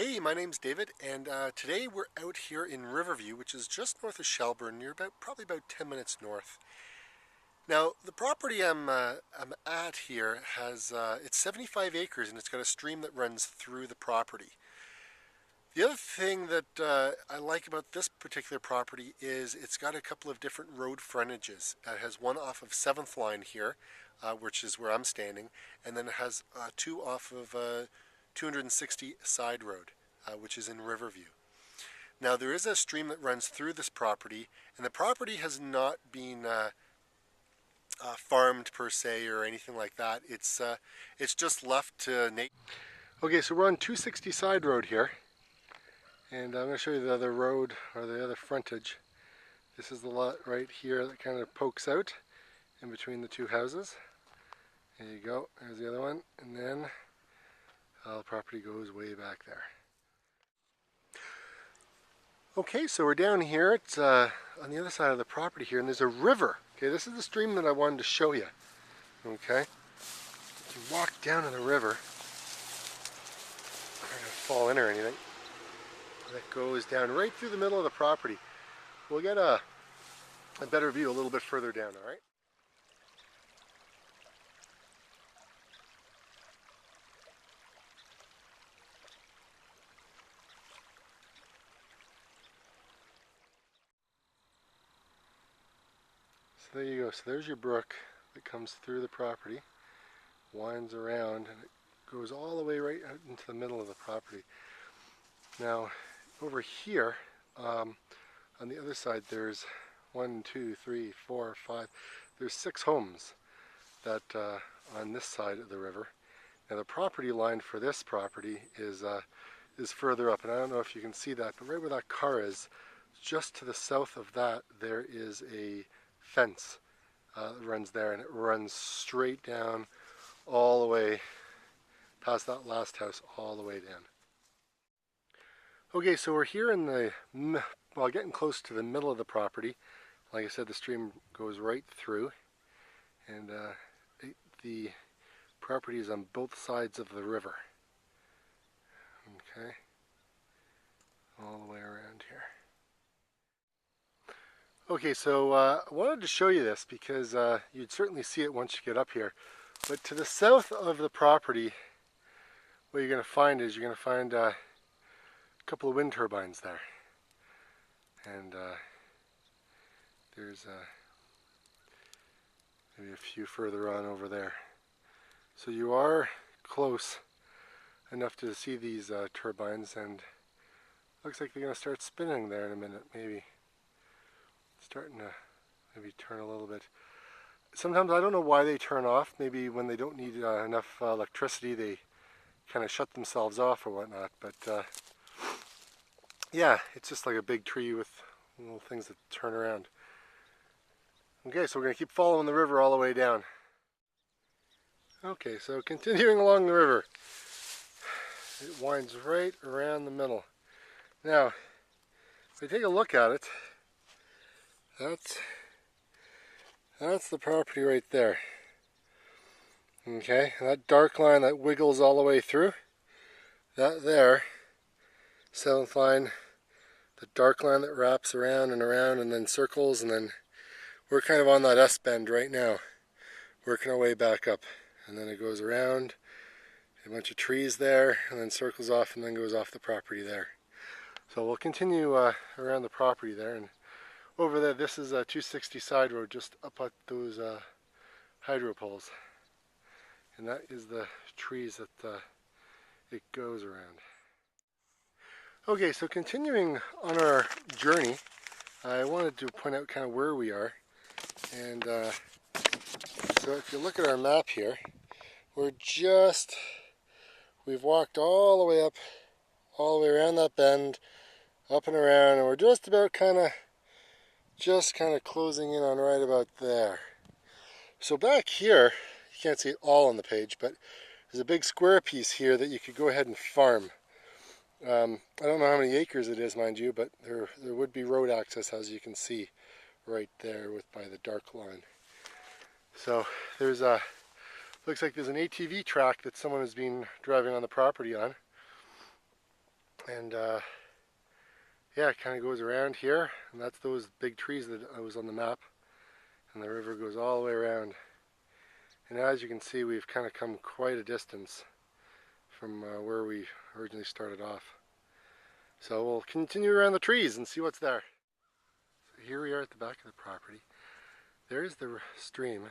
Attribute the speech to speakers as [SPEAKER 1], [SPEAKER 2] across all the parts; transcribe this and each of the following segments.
[SPEAKER 1] Hey, my name's David, and today we're out here in Riverview, which is just north of Shelburne. You're probably about 10 minutes north. Now, the property I'm at here has it's 75 acres, and it's got a stream that runs through the property. The other thing that I like about this particular property is it's got a couple of different road frontages. It has one off of 7th Line here, which is where I'm standing, and then it has two off of 260 Side Road, which is in Riverview. Now there is a stream that runs through this property, and the property has not been farmed per se or anything like that. It's just left to nature. Okay, so we're on 260 Side Road here, and I'm going to show you the other road, or the other frontage. This is the lot right here that kind of pokes out in between the two houses. There you go, there's the other one, and then the property goes way back there. Okay, so we're down here. It's on the other side of the property here, and there's a river. Okay, this is the stream that I wanted to show you. Okay, you can walk down to the river. I'm not going to fall in or anything. That goes down right through the middle of the property. We'll get a better view a little bit further down, all right? So there you go. So there's your brook that comes through the property, winds around, and it goes all the way right out into the middle of the property. Now, over here, on the other side, there's 1, 2, 3, 4, 5. There's 6 homes that on this side of the river. Now, the property line for this property is further up, and I don't know if you can see that, but right where that car is, just to the south of that, there is a fence that runs there, and it runs straight down all the way past that last house, all the way down. Okay, so we're here in the, well, getting close to the middle of the property. Like I said, the stream goes right through, and the property is on both sides of the river. Okay, all the way around here. Okay, so I wanted to show you this because you'd certainly see it once you get up here. But to the south of the property, what you're going to find is you're going to find a couple of wind turbines there. And there's maybe a few further on over there. So you are close enough to see these turbines, and looks like they're going to start spinning there in a minute, maybe. Starting to maybe turn a little bit. Sometimes I don't know why they turn off. Maybe when they don't need enough electricity, they kind of shut themselves off or whatnot. But yeah, it's just like a big tree with little things that turn around. Okay, so we're going to keep following the river all the way down. Okay, so continuing along the river. It winds right around the middle. Now, if we take a look at it, that's the property right there. Okay, that dark line that wiggles all the way through, that there, 7th line, the dark line that wraps around and then circles, and then we're kind of on that S-bend right now, working our way back up. And then it goes around, a bunch of trees there, and then circles off and then goes off the property there. So we'll continue around the property there, and over there, this is a 260 Side Road, just up at those hydro poles. And that is the trees that it goes around. Okay, so continuing on our journey, I wanted to point out kind of where we are. And so if you look at our map here, we've walked all the way up, all the way around that bend, up and around, and we're just about kind of closing in on right about there. So back here, you can't see it all on the page, but there's a big square piece here that you could go ahead and farm. I don't know how many acres it is, mind you, but there would be road access, as you can see right there by the dark line. So there's looks like there's an ATV track that someone has been driving on the property on. And yeah, it kind of goes around here, and that's those big trees that I was on the map. And the river goes all the way around. And as you can see, we've kind of come quite a distance from where we originally started off. So we'll continue around the trees and see what's there. So here we are at the back of the property. There's the stream,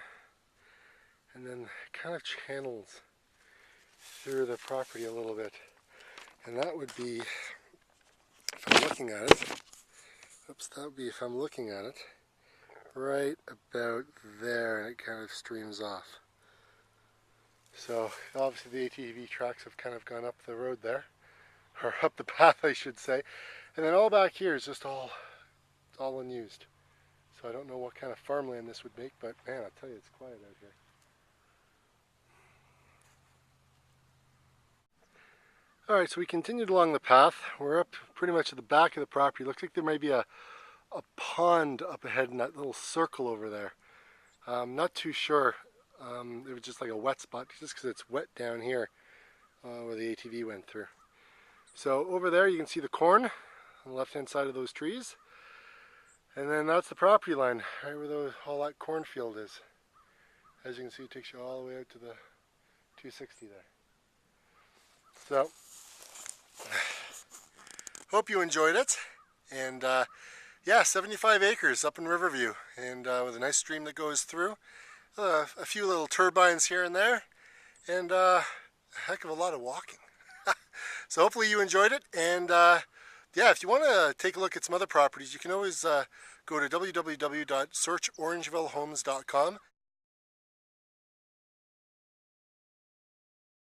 [SPEAKER 1] and then it kind of channels through the property a little bit. And that would be, if I'm looking at it, that would be if I'm looking at it, right about there, and it kind of streams off. So obviously the ATV tracks have kind of gone up the road there, or up the path I should say, and then all back here is just all unused. So I don't know what kind of farmland this would make, but man, I'll tell you, it's quiet out here. Alright, so we continued along the path. We're up pretty much at the back of the property. Looks like there might be a pond up ahead in that little circle over there. Not too sure. It was just like a wet spot, just because it's wet down here where the ATV went through. So over there you can see the corn on the left hand side of those trees. And then that's the property line, right where all that cornfield is. As you can see, it takes you all the way out to the 260 there. So, hope you enjoyed it. And yeah, 75 acres up in Riverview, and with a nice stream that goes through. A few little turbines here and there, and a heck of a lot of walking. So hopefully you enjoyed it, and yeah, if you want to take a look at some other properties, you can always go to www.searchorangevillehomes.com